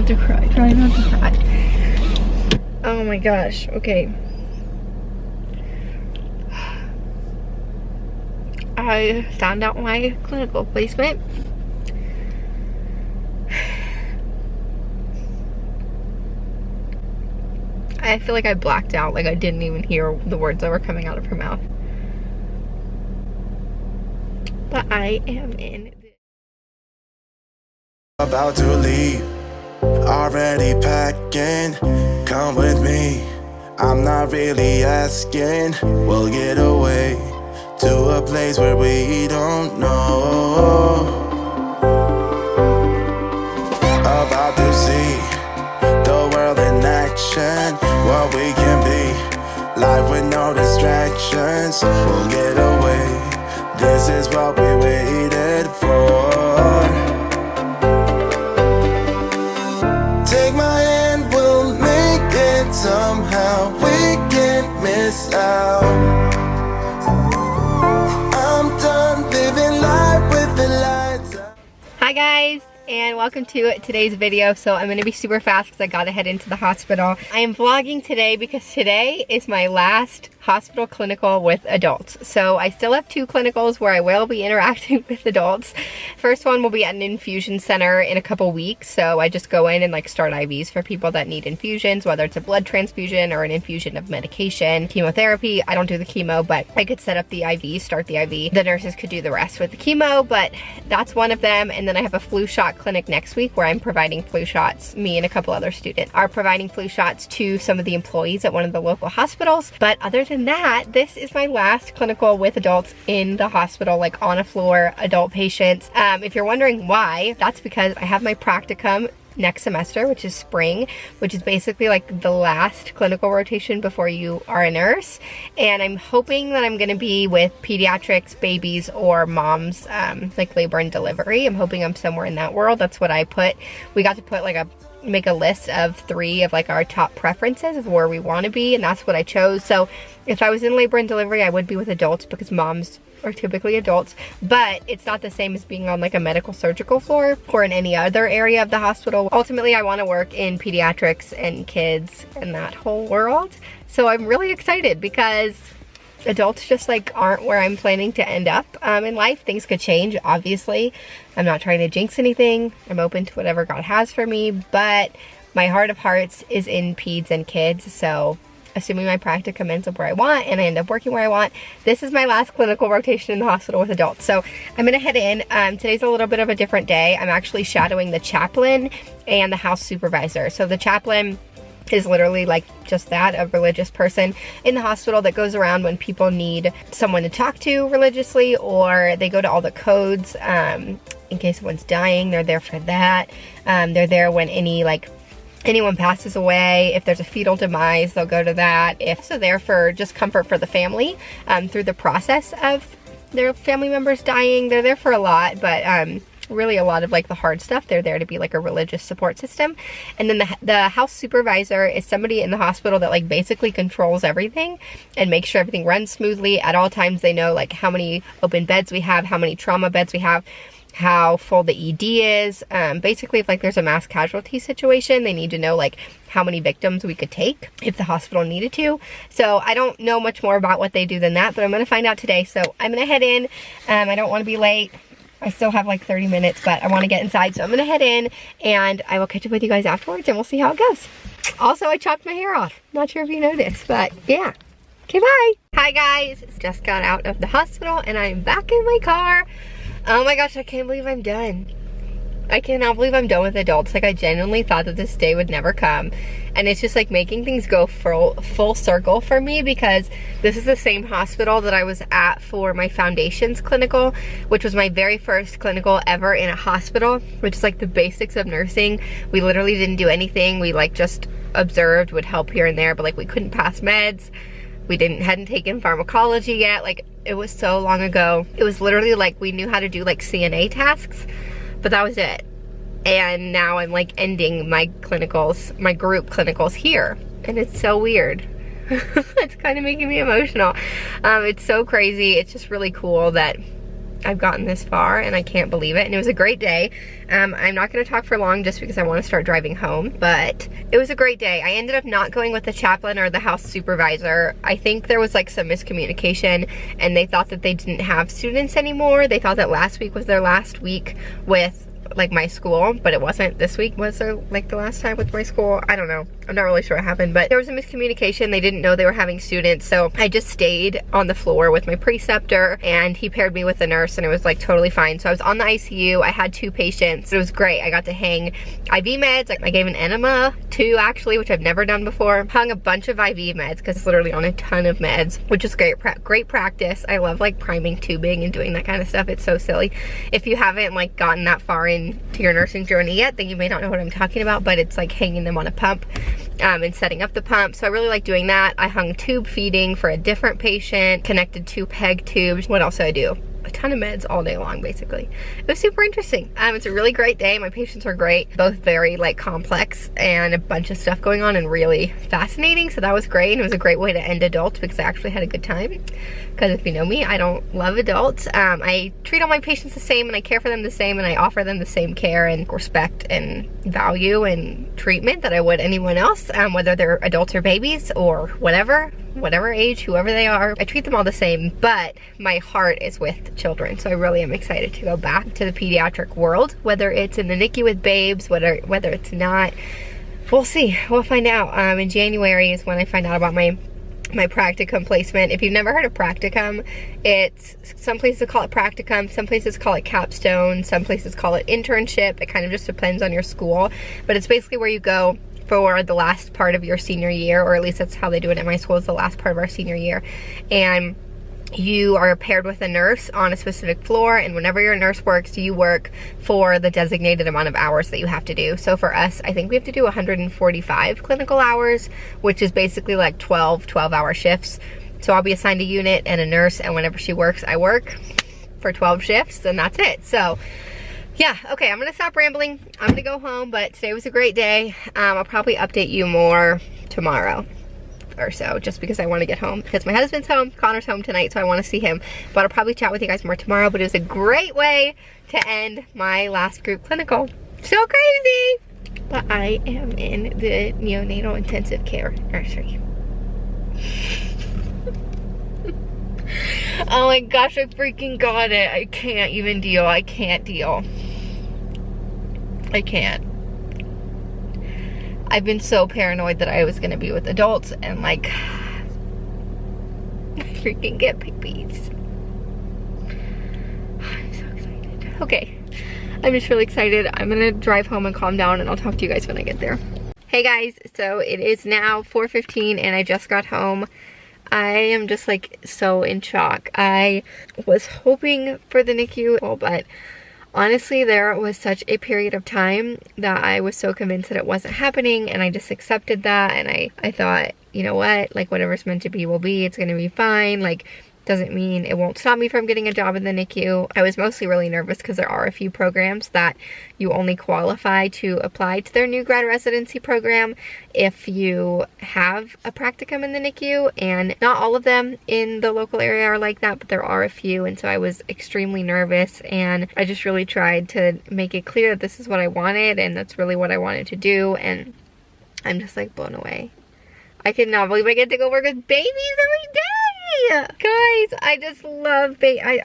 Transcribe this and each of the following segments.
not to cry. Try not to cry. Oh my gosh. Okay. I found out my clinical placement. I feel like I blacked out, like I didn't even hear the words that were coming out of her mouth. But I am in. About to leave, already packing, come with me, I'm not really asking, we'll get away to a place where we don't know. About to see the world in action, what we can be, life with no distractions, we'll get away, this is what we waited for. Take my hand, we'll make it somehow, we can't miss out. I'm done living life with the lights out. Hi guys, and welcome to today's video. So I'm going to be super fast because I gotta head into the hospital. I am vlogging today because today is my last hospital clinical with adults. So I still have 2 clinicals where I will be interacting with adults. First one will be at an infusion center in a couple weeks. So I just go in and like start IVs for people that need infusions, whether it's a blood transfusion or an infusion of medication, chemotherapy. I don't do the chemo, but I could set up the IV, start the IV. The nurses could do the rest with the chemo, but that's one of them. And then I have a flu shot clinic next week where I'm providing flu shots. Me and a couple other students are providing flu shots to some of the employees at one of the local hospitals. But other than that, this is my last clinical with adults in the hospital, like on a floor, adult patients. If you're wondering why, that's because I have my practicum next semester, which is spring, which is basically like the last clinical rotation before you are a nurse. And I'm hoping that I'm gonna be with pediatrics, babies, or moms, like labor and delivery. I'm hoping I'm somewhere in that world. That's what I put. We got to put like make a list of 3 of like our top preferences of where we want to be, and that's what I chose. So if I was in labor and delivery, I would be with adults because moms are typically adults, but it's not the same as being on like a medical surgical floor or in any other area of the hospital. Ultimately, I want to work in pediatrics and kids and that whole world. So I'm really excited because adults just like aren't where I'm planning to end up in life. Things could change, obviously. I'm not trying to jinx anything. I'm open to whatever God has for me, but my heart of hearts is in peds and kids. So assuming my practicum ends up where I want and I end up working where I want, this is my last clinical rotation in the hospital with adults. So I'm gonna head in. Today's a little bit of a different day. I'm actually shadowing the chaplain and the house supervisor. So the chaplain is literally like just that, a religious person in the hospital that goes around when people need someone to talk to religiously, or they go to all the codes in case someone's dying. They're there for that. They're there when anyone passes away. If there's a fetal demise, they'll go to that. If so, there for just comfort for the family through the process of their family members dying. They're there for a lot, but really a lot of like the hard stuff. They're there to be like a religious support system. And then the house supervisor is somebody in the hospital that like basically controls everything and makes sure everything runs smoothly. At all times, they know like how many open beds we have, how many trauma beds we have, how full the ED is. Basically, if like there's a mass casualty situation, they need to know like how many victims we could take if the hospital needed to. So I don't know much more about what they do than that, but I'm gonna find out today. So I'm gonna head in. I don't want to be late. I still have like 30 minutes, but I want to get inside. So I'm gonna head in and I will catch up with you guys afterwards and we'll see how it goes. Also, I chopped my hair off. Not sure if you noticed, but yeah. Okay, bye. Hi guys, just got out of the hospital and I'm back in my car. Oh my gosh, I can't believe I'm done. I cannot believe I'm done with adults. Like, I genuinely thought that this day would never come. And it's just like making things go full circle for me, because this is the same hospital that I was at for my foundations clinical, which was my very first clinical ever in a hospital, which is like the basics of nursing. We literally didn't do anything. We like just observed, would help here and there, but like we couldn't pass meds. We hadn't taken pharmacology yet. Like, it was so long ago. It was literally like we knew how to do like CNA tasks, but that was it. And now I'm like ending my clinicals, my group clinicals here. And it's so weird. It's kind of making me emotional. It's so crazy. It's just really cool that I've gotten this far and I can't believe it. And it was a great day. I'm not gonna talk for long just because I wanna start driving home, but it was a great day. I ended up not going with the chaplain or the house supervisor. I think there was like some miscommunication and they thought that they didn't have students anymore. They thought that last week was their last week with like my school, but it wasn't. This week was like the last time with my school. I don't know. I'm not really sure what happened, but there was a miscommunication. They didn't know they were having students, so I just stayed on the floor with my preceptor and he paired me with the nurse and it was like totally fine. So I was on the ICU. I had 2 patients. It was great. I got to hang IV meds. I gave an enema too, actually, which I've never done before. Hung a bunch of IV meds because it's literally on a ton of meds, which is great. Great practice. I love like priming tubing and doing that kind of stuff. It's so silly. If you haven't like gotten that far into your nursing journey yet, then you may not know what I'm talking about, but it's like hanging them on a pump and setting up the pump. So I really like doing that. I hung tube feeding for a different patient, connected 2 peg tubes. What else did I do? A ton of meds all day long, basically. It was super interesting. It's a really great day. My patients are great, both very like complex and a bunch of stuff going on and really fascinating. So that was great. And it was a great way to end adults because I actually had a good time. Because if you know me, I don't love adults. I treat all my patients the same and I care for them the same and I offer them the same care and respect and value and treatment that I would anyone else, whether they're adults or babies or whatever age, whoever they are. I treat them all the same, but my heart is with children. So I really am excited to go back to the pediatric world, whether it's in the NICU with babes, whether it's not. We'll see. We'll find out. In January is when I find out about my practicum placement. If you've never heard of practicum, it's some places call it practicum, some places call it capstone, some places call it internship. It kind of just depends on your school, but it's basically where you go for the last part of your senior year, or at least that's how they do it at my school, is the last part of our senior year. And you are paired with a nurse on a specific floor, and whenever your nurse works, you work for the designated amount of hours that you have to do. So for us, I think we have to do 145 clinical hours, which is basically like 12-hour shifts. So I'll be assigned a unit and a nurse, and whenever she works, I work for 12 shifts, and that's it. So yeah, okay, I'm gonna stop rambling. I'm gonna go home, but today was a great day. I'll probably update you more tomorrow or so, just because I want to get home, because my husband's home, Connor's home tonight, so I want to see him. But I'll probably chat with you guys more tomorrow. But it was a great way to end my last group clinical. So crazy! But I am in the neonatal intensive care nursery. Oh my gosh, I freaking got it. I can't even deal. I can't deal. I can't. I've been so paranoid that I was gonna be with adults and like freaking get babies. I'm so excited. Okay, I'm just really excited. I'm gonna drive home and calm down and I'll talk to you guys when I get there. Hey guys, so it is now 4:15 and I just got home. I am just like so in shock. I was hoping for the NICU, but honestly, there was such a period of time that I was so convinced that it wasn't happening, and I just accepted that, and I thought, you know what, like whatever's meant to be will be. It's gonna be fine. Like, doesn't mean it won't stop me from getting a job in the NICU. I was mostly really nervous because there are a few programs that you only qualify to apply to their new grad residency program if you have a practicum in the NICU, and not all of them in the local area are like that, but there are a few. And so I was extremely nervous, and I just really tried to make it clear that this is what I wanted and that's really what I wanted to do, and I'm just like blown away. I cannot believe I get to go work with babies every day. Guys, I just love I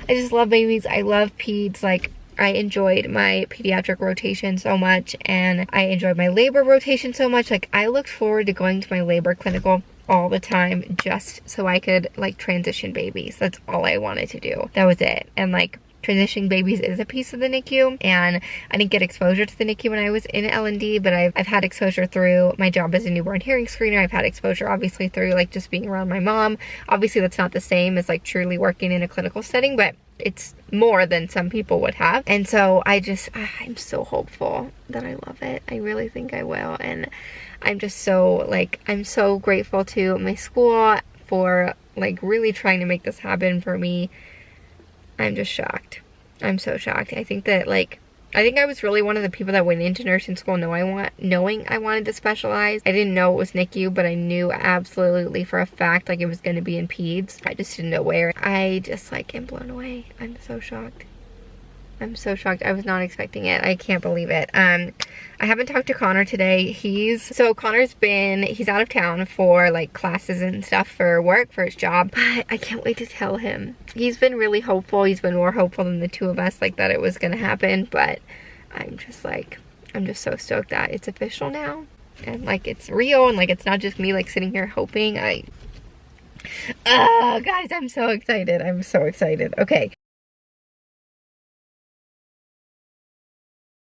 just love babies. I love peds. Like, I enjoyed my pediatric rotation so much, and I enjoyed my labor rotation so much. Like, I looked forward to going to my labor clinical all the time just so I could like transition babies. That's all I wanted to do. That was it. And like, transitioning babies is a piece of the NICU, and I didn't get exposure to the NICU when I was in L&D, but I've had exposure through my job as a newborn hearing screener. I've had exposure obviously through like just being around my mom. Obviously that's not the same as like truly working in a clinical setting, but it's more than some people would have. And so I'm so hopeful that I love it. I really think I will, and I'm just so like, I'm so grateful to my school for like really trying to make this happen for me. I'm just shocked. I'm so shocked. I think that like I think I was really one of the people that went into nursing school knowing I wanted to specialize. I didn't know it was NICU, but I knew absolutely for a fact like it was going to be in peds. I just didn't know where. I just like am blown away. I'm so shocked. I'm so shocked. I was not expecting it. I can't believe it. I haven't talked to Connor today. He's out of town for like classes and stuff for work, for his job, but I can't wait to tell him. He's been really hopeful. He's been more hopeful than the two of us, like that it was gonna happen, but I'm just so stoked that it's official now and like it's real and like it's not just me like sitting here hoping. Guys, I'm so excited. I'm so excited. Okay,